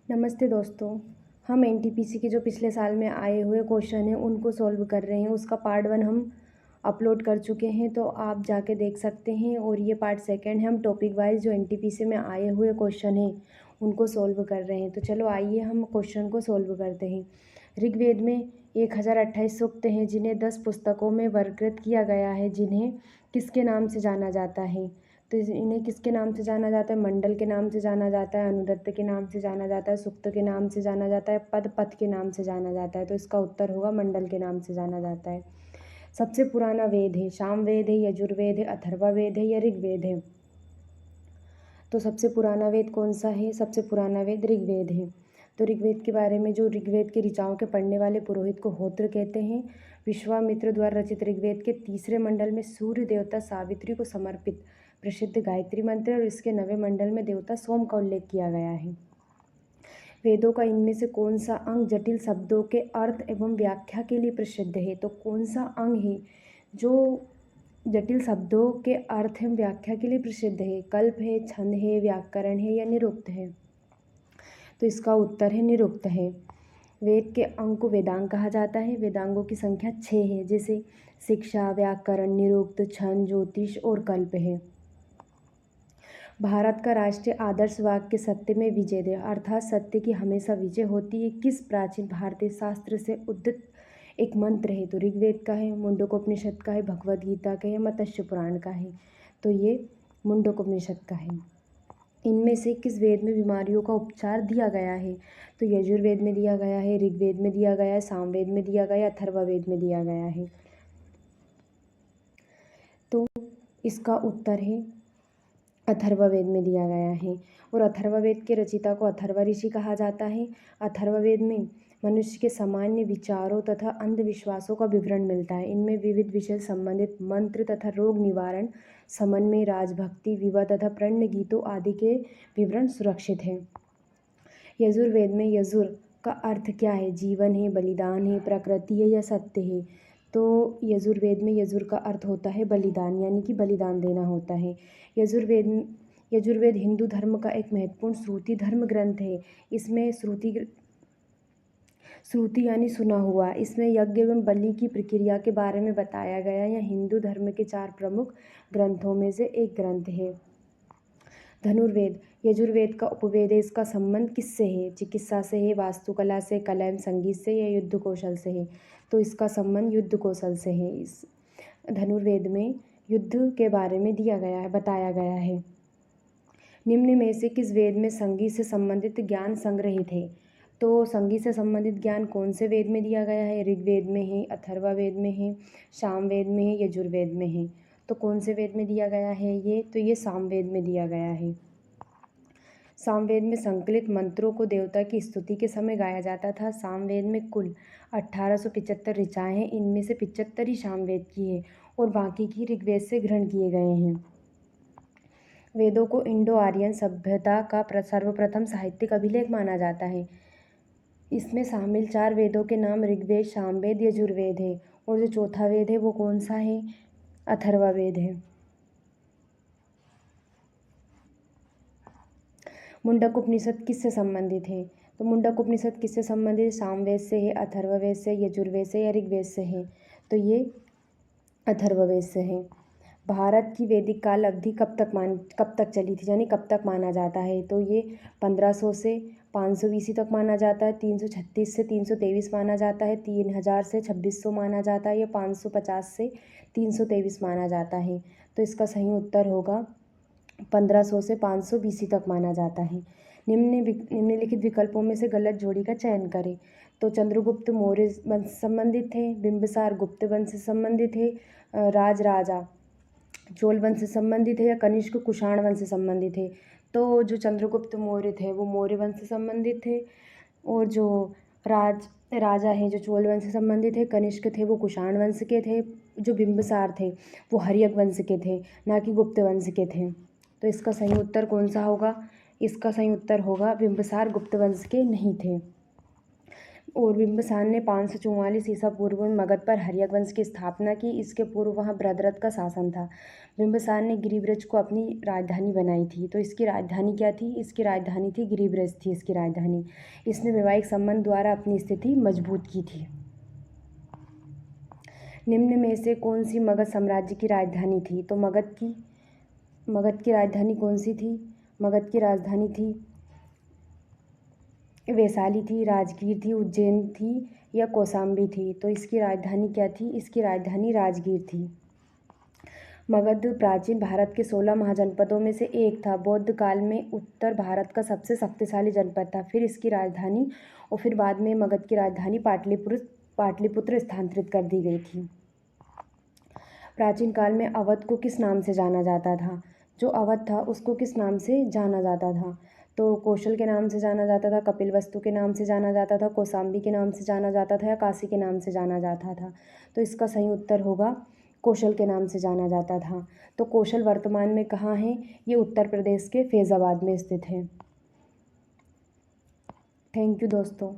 नमस्ते दोस्तों। हम एनटीपीसी के जो पिछले साल में आए हुए क्वेश्चन हैं उनको सॉल्व कर रहे हैं। उसका पार्ट 1 हम अपलोड कर चुके हैं, तो आप जाके देख सकते हैं। और ये पार्ट 2 है, हम टॉपिक वाइज जो एनटीपीसी में आए हुए क्वेश्चन हैं उनको सॉल्व कर रहे हैं। तो चलो आइए हम क्वेश्चन को सॉल्व करते हैं। ऋग्वेद में 1028 सूक्त हैं जिन्हें 10 पुस्तकों में वर्गीकृत किया गया है, जिन्हें किसके नाम से जाना जाता है। तो इन्हें किसके नाम से जाना जाता है? मंडल के नाम से जाना जाता है, अनुदत्त के नाम से जाना जाता है, सुक्त के नाम से जाना जाता है, पद के नाम से जाना जाता है। तो इसका उत्तर होगा मंडल के नाम से जाना जाता है। सबसे पुराना वेद है सामवेद है, यजुर्वेद है, अथर्ववेद है या ऋग्वेद है? तो सबसे पुराना वेद कौन सा है? सबसे पुराना वेद ऋग्वेद है। तो ऋग्वेद के बारे में, जो ऋग्वेद के ऋचाओं के पढ़ने वाले पुरोहित को होत्र कहते हैं। विश्वामित्र द्वारा रचित ऋग्वेद के तीसरे मंडल में सूर्य देवता सावित्री को समर्पित प्रसिद्ध गायत्री मंत्र और इसके 9वें मंडल में देवता सोम का उल्लेख किया गया है। वेदों का इनमें से कौन सा अंग जटिल शब्दों के अर्थ एवं व्याख्या के लिए प्रसिद्ध है? तो कौन सा अंग है जो जटिल शब्दों के अर्थ एवं व्याख्या के लिए प्रसिद्ध है? कल्प है, छंद है, व्याकरण है या निरुक्त है? तो इसका उत्तर है निरुक्त है। वेद के अंग को वेदांग कहा जाता है। वेदांगों की संख्या 6 है, जैसे शिक्षा, व्याकरण, निरुक्त, छंद, ज्योतिष और कल्प है। भारत का राष्ट्रीय आदर्श वाक्य सत्य में विजय दे, अर्थात सत्य की हमेशा विजय होती है, किस प्राचीन भारतीय शास्त्र से उद्धृत एक मंत्र है? तो ऋग्वेद का है, मुंडकोपनिषद का है, भगवद गीता का है, मत्स्य पुराण का है? तो ये मुंडकोपनिषद का है। इनमें से किस वेद में बीमारियों का उपचार दिया गया है? तो यजुर्वेद में दिया गया है, ऋग्वेद में दिया गया है, सामवेद में दिया गया है, अथर्ववेद में दिया गया है। तो इसका उत्तर है अथर्ववेद में दिया गया है। और अथर्ववेद के रचिता को अथर्व ऋषि कहा जाता है। अथर्ववेद में मनुष्य के सामान्य विचारों तथा अंधविश्वासों का विवरण मिलता है। इनमें विविध विषय संबंधित मंत्र तथा रोग निवारण, समन्वय, राजभक्ति, विवाह तथा प्रण गीतों आदि के विवरण सुरक्षित हैं। यजुर्वेद में यजुर का अर्थ क्या है? जीवन है, बलिदान है, प्रकृति है या सत्य है? तो यजुर्वेद में यजुर का अर्थ होता है बलिदान, यानी कि बलिदान देना होता है। यजुर्वेद हिंदू धर्म का एक महत्वपूर्ण श्रुति धर्म ग्रंथ है। इसमें श्रुति यानी सुना हुआ, इसमें यज्ञ एवं बलि की प्रक्रिया के बारे में बताया गया। यह हिंदू धर्म के 4 प्रमुख ग्रंथों में से एक ग्रंथ है। धनुर्वेद यजुर्वेद का उपवेद है। इसका संबंध किससे है? चिकित्सा से है, वास्तुकला से, कला एवं संगीत से या युद्ध कौशल से है? तो इसका संबंध युद्ध कौशल से है। इस धनुर्वेद में युद्ध के बारे में दिया गया है, बताया गया है। निम्न में से किस वेद में संगीत से संबंधित ज्ञान संग्रहित है? तो संगीत से संबंधित ज्ञान कौन से वेद में दिया गया है? ऋग्वेद में है, अथर्ववेद में है, सामवेद में है, यजुर्वेद में है? तो कौन से वेद में दिया गया है ये? तो ये सामवेद में दिया गया है। सामवेद में संकलित मंत्रों को देवता की स्तुति के समय गाया जाता था। सामवेद में कुल 1875 ऋचाएँ हैं। इनमें से 75 ही सामवेद की है और बाकी की ऋग्वेद से ग्रहण किए गए हैं। वेदों को इंडो आर्यन सभ्यता का सर्वप्रथम साहित्यिक अभिलेख माना जाता है। इसमें शामिल 4 वेदों के नाम ऋग्वेद, सामवेद, यजुर्वेद है। और जो चौथा वेद है वो कौन सा है? अथर्ववेद है। मुंडक उपनिषद किससे संबंधित है? तो मुंडक उपनिषद किससे संबंधित? सामवेद से है, अथर्ववेद से, यजुर्वेद से या ऋग्वेद से है? तो ये अथर्ववेद से है। भारत की वैदिक काल अवधि कब तक चली थी, यानी कब तक माना जाता है? तो ये 1500 से 500 ईस्वी तक माना जाता है, 336 से 323 माना जाता है, 3000 से 2600 माना जाता है, या 550 से 323 माना जाता है? तो इसका सही उत्तर होगा 1500 से 500 BC तक माना जाता है। निम्नलिखित विकल्पों में से गलत जोड़ी का चयन करें। तो चंद्रगुप्त मौर्य वंश से संबंधित है, बिंबिसार गुप्त वंश से संबंधित है, राजा चोल वंश से संबंधित है या कनिष्क कुषाण वंश से संबंधित है? तो जो चंद्रगुप्त मौर्य थे वो मौर्य वंश से संबंधित थे, और जो राजा हैं जो चोल वंश से संबंधित है, कनिष्क थे वो कुषाण वंश के थे, जो बिंबिसार थे वो हर्यक वंश के थे, ना कि गुप्त वंश के थे। तो इसका सही उत्तर कौन सा होगा? इसका सही उत्तर होगा बिंबिसार गुप्त वंश के नहीं थे। और बिंबिसार ने 544 ईसा पूर्व में मगध पर हर्यक वंश की स्थापना की। इसके पूर्व वहाँ बृहद्रथ का शासन था। बिंबिसार ने गिरिब्रज को अपनी राजधानी बनाई थी। तो इसकी राजधानी क्या थी? इसकी राजधानी थी गिरिब्रज थी इसकी राजधानी। इसने वैवाहिक संबंध द्वारा अपनी स्थिति मजबूत की थी। निम्न में से कौन सी मगध साम्राज्य की राजधानी थी? तो मगध की राजधानी कौन सी थी? मगध की राजधानी थी वैशाली थी, राजगीर थी, उज्जैन थी या कौशाम्बी थी? तो इसकी राजधानी क्या थी? इसकी राजधानी राजगीर थी। मगध प्राचीन भारत के 16 महाजनपदों में से एक था। बौद्ध काल में उत्तर भारत का सबसे शक्तिशाली जनपद था। फिर इसकी राजधानी और फिर बाद में मगध की राजधानी पाटलिपुत्र स्थानांतरित कर दी गई थी। प्राचीन काल में अवध को किस नाम से जाना जाता था? जो अवध था उसको किस नाम से जाना जाता था? तो कौशल के नाम से जाना जाता था, कपिलवस्तु के नाम से जाना जाता था, कौशाम्बी के नाम से जाना जाता था या काशी के नाम से जाना जाता था? तो इसका सही उत्तर होगा कौशल के नाम से जाना जाता था। तो कौशल वर्तमान में कहाँ है? ये उत्तर प्रदेश के फैज़ाबाद में स्थित है। थैंक यू दोस्तों।